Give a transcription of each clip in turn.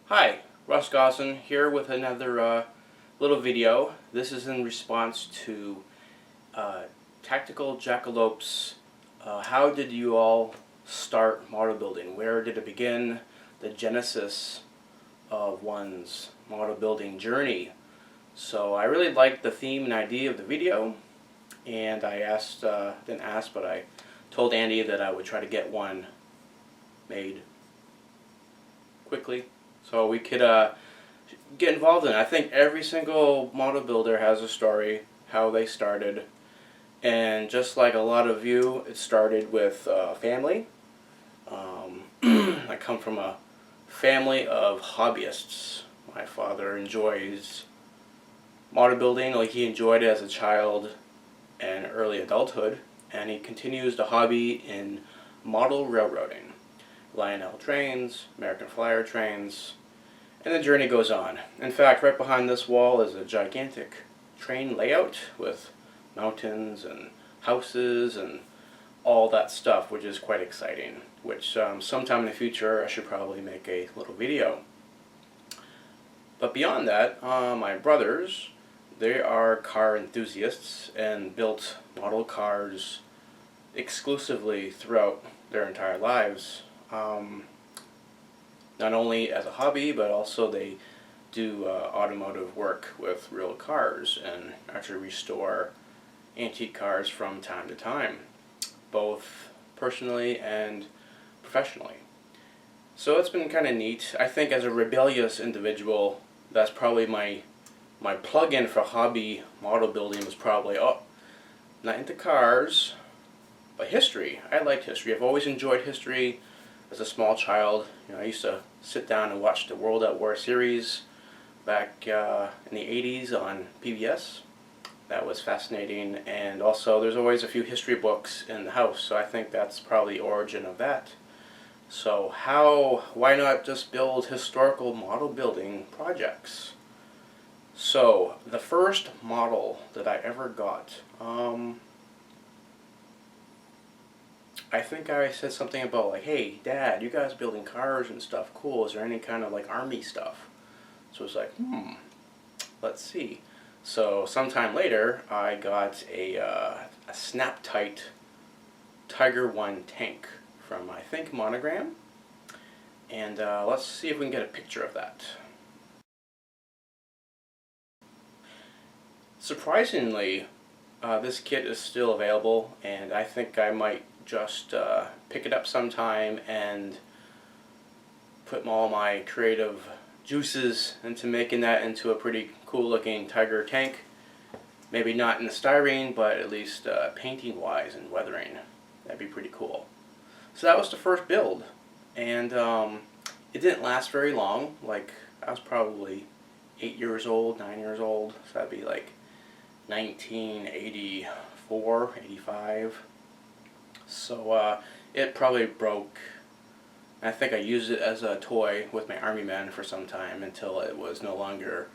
Hi, Russ Gosselin here with another little video. This is in response to Tactical Jackelope's how did you all start model building? Where did it begin? The genesis of one's model building journey. So I really liked the theme and idea of the video, and I but I told Andy that I would try to get one made quickly so we could get involved in it. I think every single model builder has a story, how they started, and just like a lot of you, it started with family. I come from a family of hobbyists. My father enjoys model building like he enjoyed it as a child and early adulthood, and he continues the hobby in model railroading. Lionel trains, American Flyer trains, and the journey goes on. In fact, right behind this wall is a gigantic train layout with mountains and houses and all that stuff, which is quite exciting, which sometime in the future I should probably make a little video. But beyond that, my brothers, they are car enthusiasts and built model cars exclusively throughout their entire lives. Not only as a hobby, but also they do automotive work with real cars and actually restore antique cars from time to time, both personally and professionally. So it's been kind of neat. I think as a rebellious individual, that's probably my plug-in for hobby model building was probably, not into cars, but history. I liked history. I've always enjoyed history. As a small child, I used to sit down and watch the World at War series back in the 80s on PBS. That was fascinating, and also there's always a few history books in the house, so I think that's probably the origin of that. So why not just build historical model building projects? So the first model that I ever got, I think I said something about like, hey Dad, you guys building cars and stuff, cool, is there any kind of like army stuff? So it's like, let's see. So sometime later I got a snap-tight Tiger 1 tank from, I think, Monogram, and let's see if we can get a picture of that. Surprisingly, this kit is still available, and I think I might just pick it up sometime and put all my creative juices into making that into a pretty cool looking Tiger tank. Maybe not in the styrene, but at least painting wise and weathering. That'd be pretty cool. So that was the first build, and it didn't last very long. Like, I was probably 8 years old, 9 years old, so that'd be like 1984, 85. So it probably broke. I think I used it as a toy with my army men for some time until it was no longer,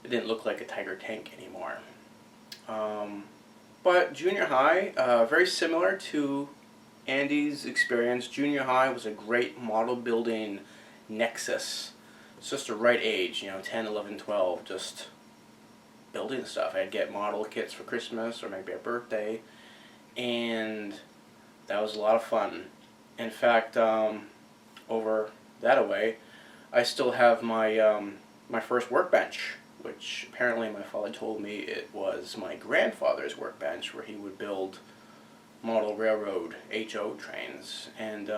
it didn't look like a Tiger tank anymore. But junior high, very similar to Andy's experience. Junior high was a great model building nexus. It's just the right age, 10, 11, 12, just building stuff. I'd get model kits for Christmas or maybe a birthday, and that was a lot of fun. In fact, over that away, I still have my my first workbench, which apparently my father told me it was my grandfather's workbench, where he would build model railroad HO trains. And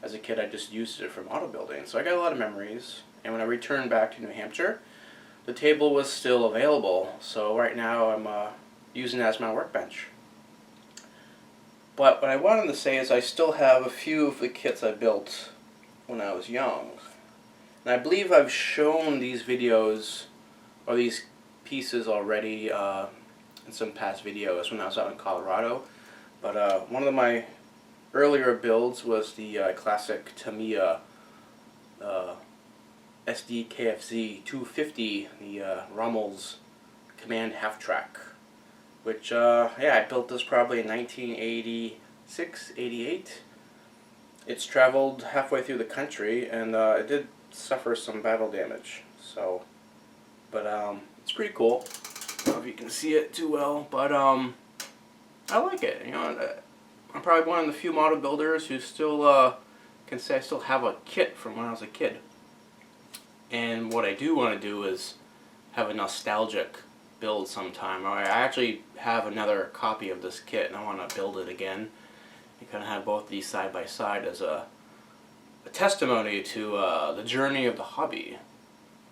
as a kid, I just used it for model building, so I got a lot of memories. And when I returned back to New Hampshire, the table was still available, so right now I'm using it as my workbench. But what I wanted to say is I still have a few of the kits I built when I was young. And I believe I've shown these videos, or these pieces already in some past videos when I was out in Colorado. But one of my earlier builds was the classic Tamiya SDKFZ 250, the Rommel's Command half-track, which, I built this probably in 1986, 88. It's traveled halfway through the country, and it did suffer some battle damage. So, but it's pretty cool. I don't know if you can see it too well, but I like it. You know, I'm probably one of the few model builders who still can say I still have a kit from when I was a kid. And what I do want to do is have a nostalgic build sometime. I actually have another copy of this kit and I want to build it again. And kind of have both these side by side as a testimony to the journey of the hobby.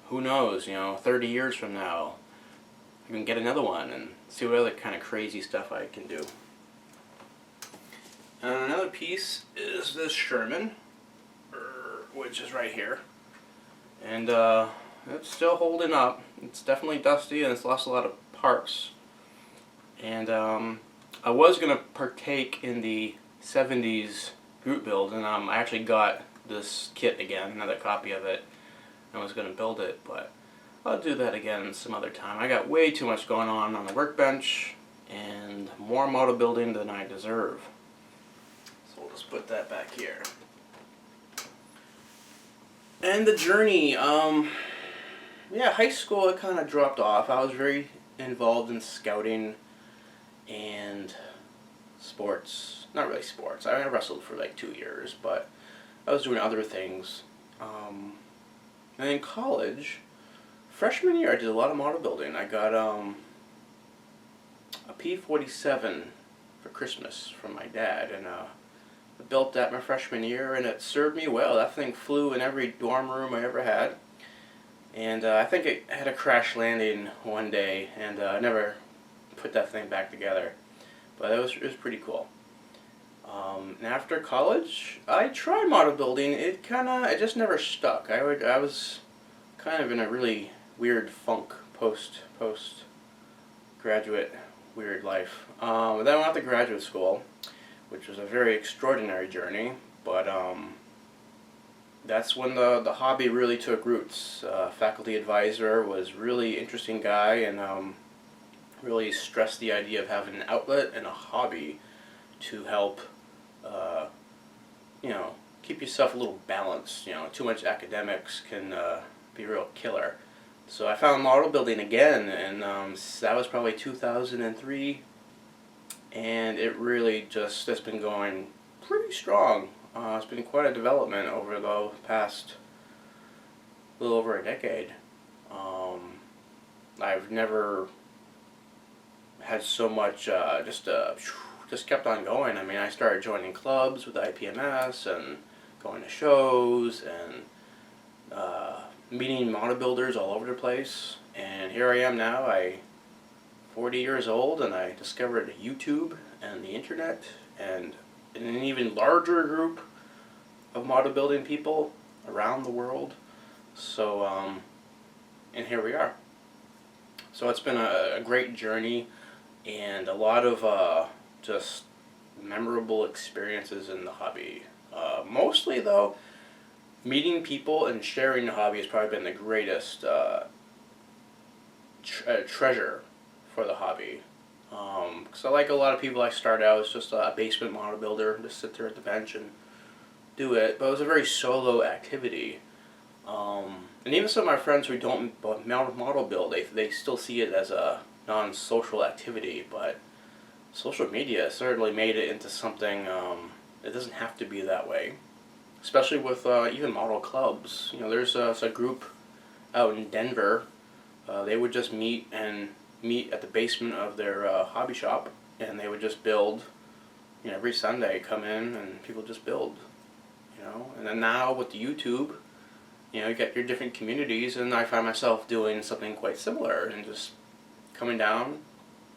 Who knows, you know, 30 years from now, I can get another one and see what other kind of crazy stuff I can do. And another piece is this Sherman, which is right here. And it's still holding up. It's definitely dusty and it's lost a lot of parts. And I was going to partake in the 70s group build, and I actually got this kit again, another copy of it. I was going to build it, but I'll do that again some other time. I got way too much going on the workbench and more model building than I deserve. So we'll just put that back here. And the journey, yeah, high school I kind of dropped off. I was very involved in scouting and sports. Not really sports. I wrestled for like 2 years, but I was doing other things. And in college, freshman year, I did a lot of model building. I got a P-47 for Christmas from my dad, and I built that my freshman year, and it served me well. That thing flew in every dorm room I ever had, and I think it had a crash landing one day, and I never put that thing back together, but it was pretty cool. And after college, I tried model building. It just never stuck. I was kind of in a really weird funk post graduate weird life. Then I went off to graduate school, which was a very extraordinary journey. But that's when the hobby really took roots. Faculty advisor was a really interesting guy, and really stressed the idea of having an outlet and a hobby to help. You know, keep yourself a little balanced. You know, too much academics can be a real killer. So I found model building again, and that was probably 2003, and it really it's been going pretty strong. It's been quite a development over the past little over a decade. I've never had so much just kept on going. I mean, I started joining clubs with IPMS and going to shows and meeting model builders all over the place. And here I am now. I'm 40 years old, and I discovered YouTube and the internet and an even larger group of model building people around the world. So, and here we are. So it's been a great journey and a lot of just memorable experiences in the hobby. Mostly though, meeting people and sharing the hobby has probably been the greatest treasure for the hobby. Because like a lot of people, I started out as just a basement model builder, just sit there at the bench and do it. But it was a very solo activity. And even some of my friends who don't model build, they still see it as a non-social activity, but social media certainly made it into something. It doesn't have to be that way, especially with even model clubs. You know, there's a group out in Denver. They would just meet at the basement of their hobby shop, and they would just build. You know, every Sunday come in and people just build. You know, and then now with the YouTube, you know, you get your different communities, and I find myself doing something quite similar and just coming down,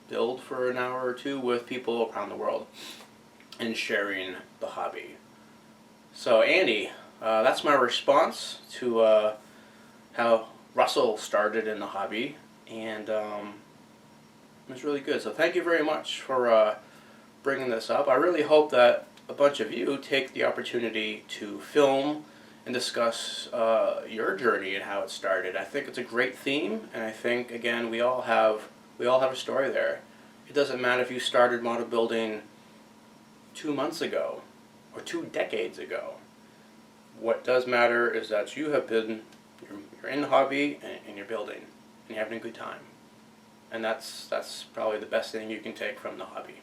build for an hour or two with people around the world and sharing the hobby. So Andy, that's my response to how Russell started in the hobby, and it was really good. So thank you very much for bringing this up. I really hope that a bunch of you take the opportunity to film and discuss your journey and how it started. I think it's a great theme, and I think again we all have a story there. It doesn't matter if you started model building 2 months ago or 2 decades ago. What does matter is that you have been, you're in the hobby and you're building and you're having a good time. And that's probably the best thing you can take from the hobby.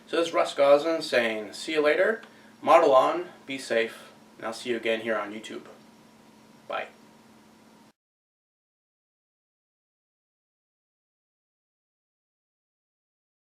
So this is Russ Gosselin saying, see you later, model on, be safe, and I'll see you again here on YouTube. Bye.